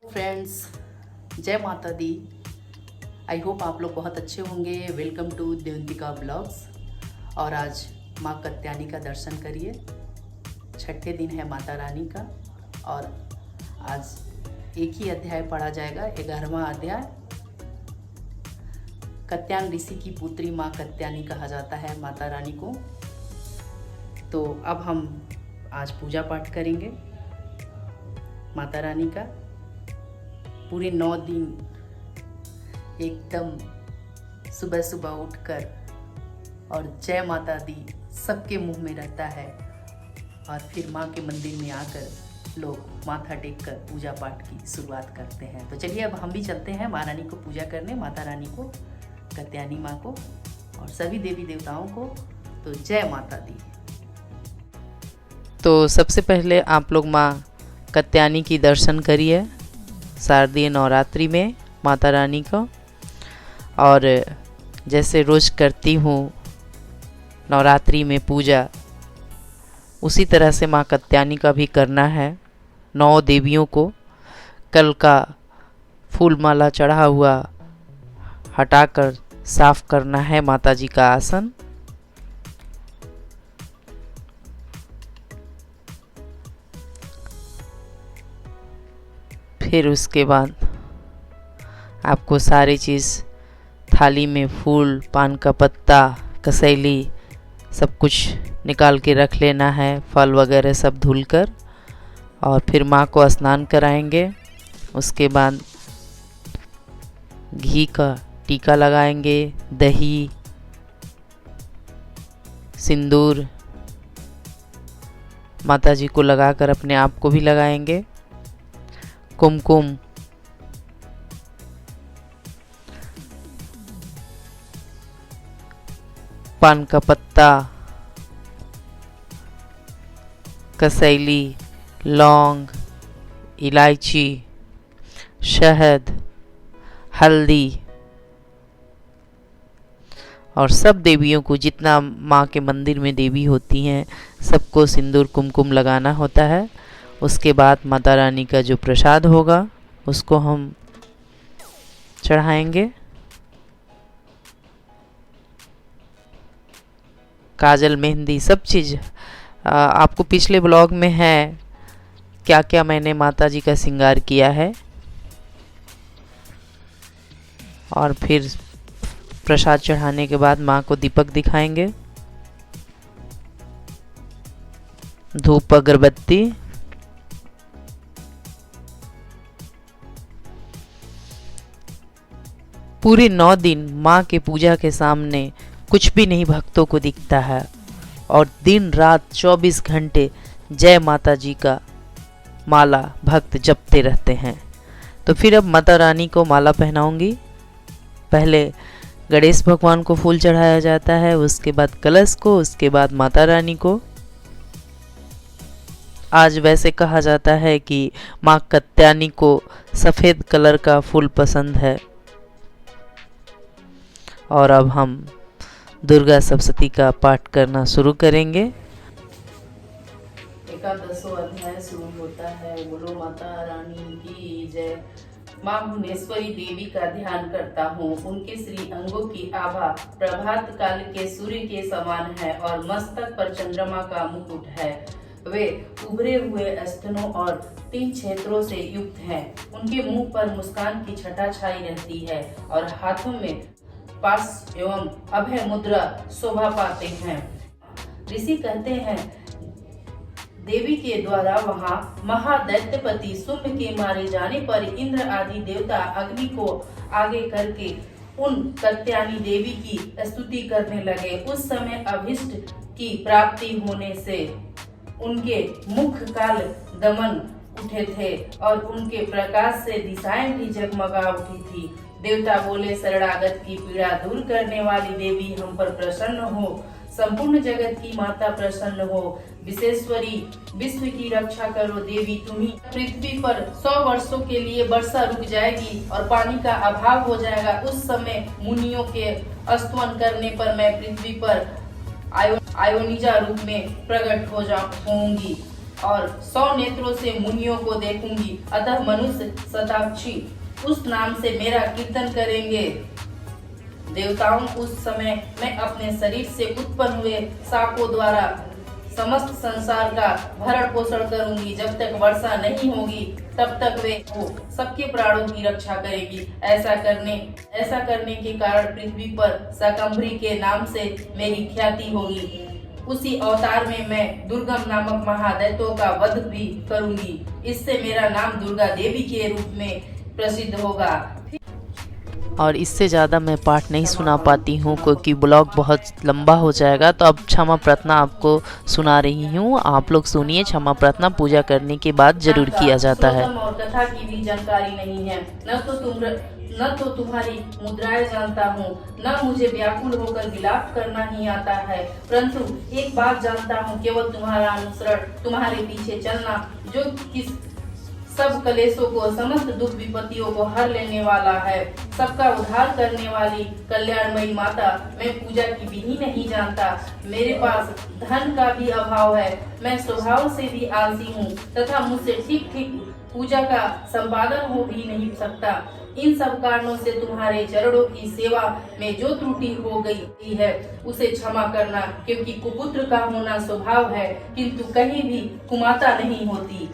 Friends, जय माता दी। I hope आप लोग बहुत अच्छे होंगे। Welcome to Devantika blogs. और आज माँ कत्यानी का दर्शन करिए। छठे दिन है माता रानी का और आज एक ही अध्याय पढ़ा जाएगा, 11वां अध्याय। कत्यान ऋषि की पुत्री माँ कत्यानी कहा जाता है माता रानी को। तो अब हम आज पूजा पाठ करेंगे माता रानी का। पूरे 9 दिन एकदम सुबह सुबह उठकर और जय माता दी सबके मुंह में रहता है। और फिर माँ के मंदिर में आकर लोग माथा टेक कर पूजा पाठ की शुरुआत करते हैं। तो चलिए अब हम भी चलते हैं माँ रानी को पूजा करने, माता रानी को, कत्यानी माँ को और सभी देवी देवताओं को। तो जय माता दी। तो सबसे पहले आप लोग माँ कत्यानी की दर्शन करिए शारदीय नवरात्रि में माता रानी को। और जैसे रोज़ करती हूँ नवरात्रि में पूजा, उसी तरह से माँ कत्यानी का भी करना है। 9 देवियों को कल का फूल माला चढ़ा हुआ हटाकर साफ करना है माता जी का आसन। फिर उसके बाद आपको सारी चीज़ थाली में फूल, पान का पत्ता, कसैली सब कुछ निकाल के रख लेना है, फल वगैरह सब धुलकर। और फिर माँ को स्नान कराएंगे। उसके बाद घी का टीका लगाएंगे, दही, सिंदूर माता जी को लगाकर अपने आप को भी लगाएंगे, कुमकुम, पान का पत्ता, कसैली, लौंग, इलायची, शहद, हल्दी और सब देवियों को, जितना माँ के मंदिर में देवी होती हैं, सबको सिंदूर कुमकुम लगाना होता है। उसके बाद माता रानी का जो प्रसाद होगा उसको हम चढ़ाएंगे। काजल, मेहंदी, सब चीज़ आपको पिछले ब्लॉग में है क्या क्या मैंने माता जी का श्रृंगार किया है। और फिर प्रसाद चढ़ाने के बाद माँ को दीपक दिखाएंगे, धूप अगरबत्ती, पूरे 9 दिन माँ के पूजा के सामने कुछ भी नहीं भक्तों को दिखता है। और दिन रात 24 घंटे जय माता जी का माला भक्त जपते रहते हैं। तो फिर अब माता रानी को माला पहनाऊंगी। पहले गणेश भगवान को फूल चढ़ाया जाता है, उसके बाद कलश को, उसके बाद माता रानी को। आज वैसे कहा जाता है कि माँ कत्यानी को सफ़ेद कलर का फूल पसंद है। और अब हम दुर्गा सप्तशती का पाठ करना शुरू करेंगे। एकादशों अध्याय शुरू होता है। बोलो माता रानी की जय। माँ भुवनेश्वरी देवी का ध्यान करता हूँ। उनके श्री अंगों की आभा प्रभात काल के सूर्य के समान है और मस्तक पर चंद्रमा का मुकुट है। वे उभरे हुए स्तनों और 3 क्षेत्रों से युक्त हैं। उनके मुंह पर मुस्कान की छटा छाई रहती है और हाथों में पास एवं अभय मुद्रा शोभा पाते हैं। ऋषि कहते हैं देवी के द्वारा वहां महादैत्यपति शुंभ के मारे जाने पर इंद्र आदि देवता अग्नि को आगे करके उन कत्यानी देवी की स्तुति करने लगे। उस समय अभिष्ट की प्राप्ति होने से उनके मुख काल दमन उठे थे और उनके प्रकाश से दिशाएं भी जगमगा उठी थी। देवता बोले, शरणागत की पीड़ा दूर करने वाली देवी हम पर प्रसन्न हो। संपूर्ण जगत की माता प्रसन्न हो। विश्वेश्वरी, विश्व की रक्षा करो देवी तुम्ही। पृथ्वी पर 100 वर्षों के लिए वर्षा रुक जाएगी और पानी का अभाव हो जाएगा। उस समय मुनियों के स्तवन करने पर मैं पृथ्वी पर आयोनिजा रूप में प्रकट होंगी। और 100 नेत्रों से मुनियों को देखूंगी। अतः मनुष्य शताक्षी उस नाम से मेरा कीर्तन करेंगे। देवताओं उस समय मैं अपने शरीर से उत्पन्न हुए शापों द्वारा समस्त संसार का भरण पोषण करूंगी। जब तक वर्षा नहीं होगी तब तक वे सबके प्राणों की रक्षा करेगी। ऐसा करने के कारण पृथ्वी पर शाकंभरी के नाम से मेरी ख्याति होगी। उसी अवतार में मैं दुर्गम नामक महादैत्यों का वध भी करूंगी। इससे मेरा नाम दुर्गा देवी के रूप में प्रसिद्ध होगा। और इससे ज़्यादा मैं पाठ नहीं सुना पाती हूँ क्योंकि ब्लॉग बहुत लंबा हो जाएगा। तो अब क्षमा प्रार्थना आपको सुना रही हूँ, आप लोग सुनिए। क्षमा प्रार्थना पूजा करने के बाद जरूर किया जाता है। और कथा की भी जानकारी नहीं है, न तो तुम्हारी मुद्राएं जानता हूँ, न मुझे व्याकुल होकर विलाप करना ही आता है। परंतु एक बात जानता हूँ, केवल तुम्हारा अनुसरण, तुम्हारे पीछे चलना, जो किस सब कलेशों को, समस्त दुख विपत्तियों को हर लेने वाला है, सबका उद्धार करने वाली कल्याणमयी माता। मैं पूजा की विधि नहीं जानता, मेरे पास धन का भी अभाव है, मैं स्वभाव से भी आलसी हूँ तथा मुझसे ठीक पूजा का संपादन हो भी नहीं सकता। इन सब कारणों से तुम्हारे चरणों की सेवा में जो त्रुटि हो गई है उसे क्षमा करना, क्योंकि कुपुत्र का होना स्वभाव है किंतु कहीं भी कुमाता नहीं होती।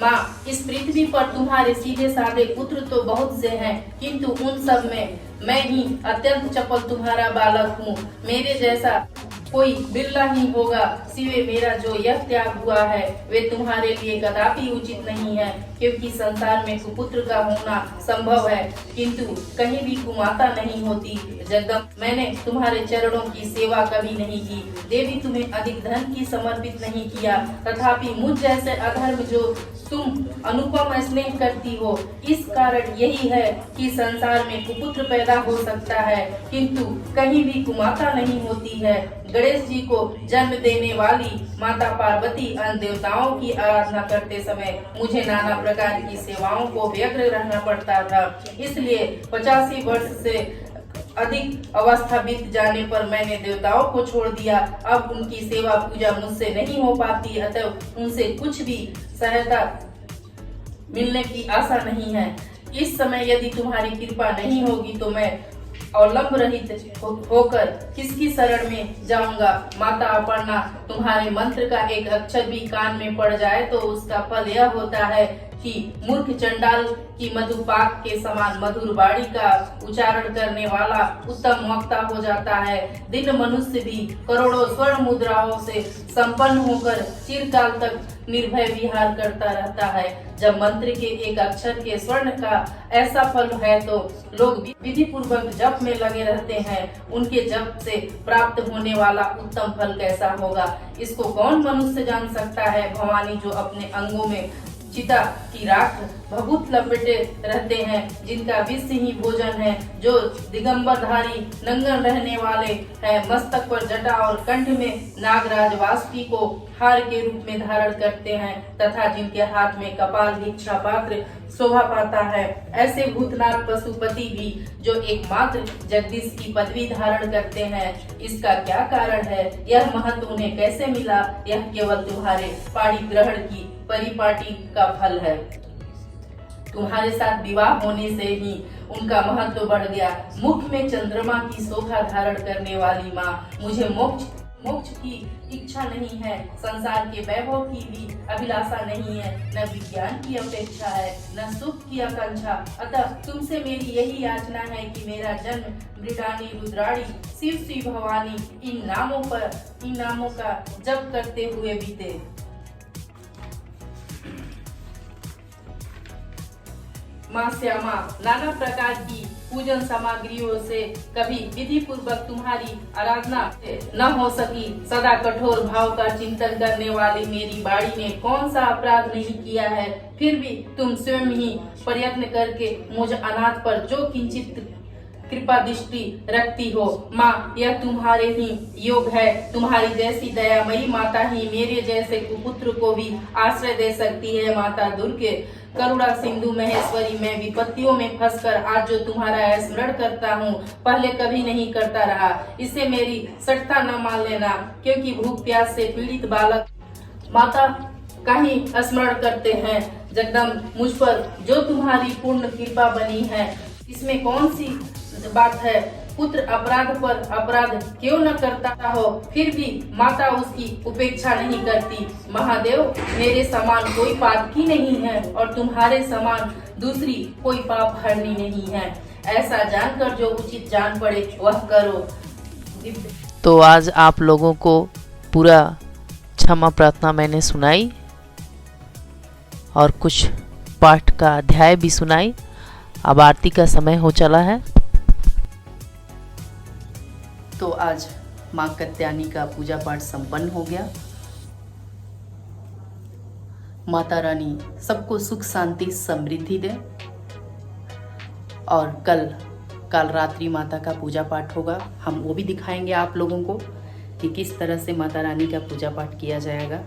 माँ, इस पृथ्वी पर तुम्हारे सीधे साधे पुत्र तो बहुत से हैं, किंतु उन सब में मैं ही अत्यंत चपल तुम्हारा बालक हूँ। मेरे जैसा कोई बिरला ही होगा। सिवे मेरा जो यह त्याग हुआ है वे तुम्हारे लिए कदापि उचित नहीं है, क्योंकि संसार में कुपुत्र का होना संभव है किंतु कहीं भी कुमाता नहीं होती। जगदम्ब, मैंने तुम्हारे चरणों की सेवा कभी नहीं की। देवी, तुम्हें अधिक धन की समर्पित नहीं किया, तथापि मुझ जैसे अधर्म जो तुम अनुपम स्नेह करती हो, इस कारण यही है कि संसार में कुपुत्र पैदा हो सकता है किंतु कहीं भी कुमाता नहीं होती है। गणेश जी को जन्म देने वाली माता पार्वती अन्य देवताओं की आराधना करते समय मुझे नाना प्रकार की सेवाओं को व्यग्र रहना पड़ता था। इसलिए 85 वर्ष से अधिक अवस्था बीत जाने पर मैंने देवताओं को छोड़ दिया। अब उनकी सेवा पूजा मुझसे नहीं हो पाती, अतः उनसे कुछ भी सहायता मिलने की आशा नहीं है। इस समय यदि तुम्हारी कृपा नहीं होगी तो मैं अवलंब रहित होकर किसकी शरण में जाऊंगा। माता अपर्णा, तुम्हारे मंत्र का एक अक्षर भी कान में पड़ जाए तो उसका फल यह होता है कि मूर्ख चंडाल की मधुपाक के समान मधुर वाणी का उच्चारण करने वाला उत्तम वक्ता हो जाता है। दिन मनुष्य भी करोड़ों स्वर्ण मुद्राओं से संपन्न होकर चिरकाल तक निर्भय विहार करता रहता है। जब मंत्र के एक अक्षर के स्वर्ण का ऐसा फल है तो लोग विधि पूर्वक जप में लगे रहते हैं। उनके जप से प्राप्त होने वाला उत्तम फल कैसा होगा, इसको कौन मनुष्य जान सकता है। भवानी, जो अपने अंगों में चिता की राख भभूत लपेटे रहते हैं, जिनका विष ही भोजन है, जो दिगंबरधारी नंगन रहने वाले हैं, मस्तक पर जटा और कंठ में नागराज वासुकी को हार के रूप में धारण करते हैं तथा जिनके हाथ में कपाल भिक्षा पात्र शोभा पाता है, ऐसे भूतनाथ पशुपति भी जो एकमात्र जगदीश की पदवी धारण करते हैं। इसका क्या कारण है, यह महत्व उन्हें कैसे मिला, यह केवल तुम्हारे पाणी ग्रहण की परिपाटी का फल है। तुम्हारे साथ विवाह होने से ही उनका महत्व बढ़ गया। मुख में चंद्रमा की शोभा धारण करने वाली माँ, मुझे मोक्ष की इच्छा नहीं है, संसार के वैभव की भी अभिलाषा नहीं है, न विज्ञान की अपेक्षा है, न सुख की आकांक्षा। अतः तुमसे मेरी यही याचना है कि मेरा जन्म मृडानी, रुद्राणी, शिव श्री भवानी इन नामों का जप करते हुए बीते। माँ श्यामा, नाना प्रकार की पूजन सामग्रियों से कभी विधि पूर्वक तुम्हारी आराधना न हो सकी। सदा कठोर भाव का चिंतन करने वाली मेरी बाड़ी ने कौन सा अपराध नहीं किया है, फिर भी तुम स्वयं ही प्रयत्न करके मुझ अनाथ पर जो किंचित कृपा दृष्टि रखती हो। माँ, यह तुम्हारे ही योग है। तुम्हारी जैसी दयामयी माता ही मेरे जैसे कुपुत्र को भी आश्रय दे सकती है। माता दुर्गे, करुणा सिंधु महेश्वरी, मैं विपत्तियों में फंसकर आज जो तुम्हारा स्मरण करता हूँ, पहले कभी नहीं करता रहा। इसे मेरी सठता न मान लेना, क्योंकि भूख प्यास से पीड़ित बालक माता का ही स्मरण करते हैं। जगदम्ब, मुझ पर जो तुम्हारी पूर्ण कृपा बनी है, इसमें कौन सी बात है? पुत्र अपराध पर अपराध क्यों न करता हो, फिर भी माता उसकी उपेक्षा नहीं करती। महादेव, मेरे समान कोई पाप की नहीं है और तुम्हारे समान दूसरी कोई पाप हरनी नहीं है। ऐसा जानकर जो उचित जान पड़े वह करो। तो आज आप लोगों को पूरा क्षमा प्रार्थना मैंने सुनाई और कुछ पाठ का अध्याय भी सुनाई। अब आरती का समय हो चला है। तो आज माँ कत्यानी का पूजा पाठ संपन्न हो गया। माता रानी सबको सुख शांति समृद्धि दे। और कल रात्रि माता का पूजा पाठ होगा, हम वो भी दिखाएंगे आप लोगों को कि किस तरह से माता रानी का पूजा पाठ किया जाएगा,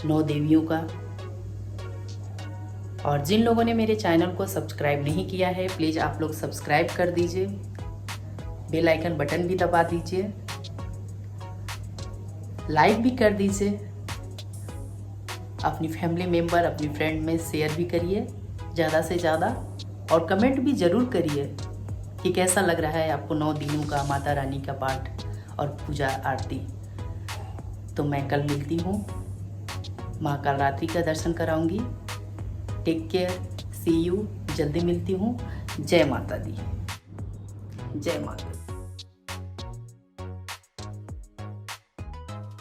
9 देवियों का। और जिन लोगों ने मेरे चैनल को सब्सक्राइब नहीं किया है, प्लीज़ आप लोग सब्सक्राइब कर दीजिए, बेल आइकन बटन भी दबा दीजिए, लाइक भी कर दीजिए, अपनी फैमिली मेंबर, अपनी फ्रेंड में शेयर भी करिए ज़्यादा से ज़्यादा, और कमेंट भी ज़रूर करिए कि कैसा लग रहा है आपको 9 दिनों का माता रानी का पाठ और पूजा आरती। तो मैं कल मिलती हूँ, माँ काल रात्रि का दर्शन कराऊंगी। टेक केयर, सी यू, जल्दी मिलती हूँ। जय माता दी, जय माता।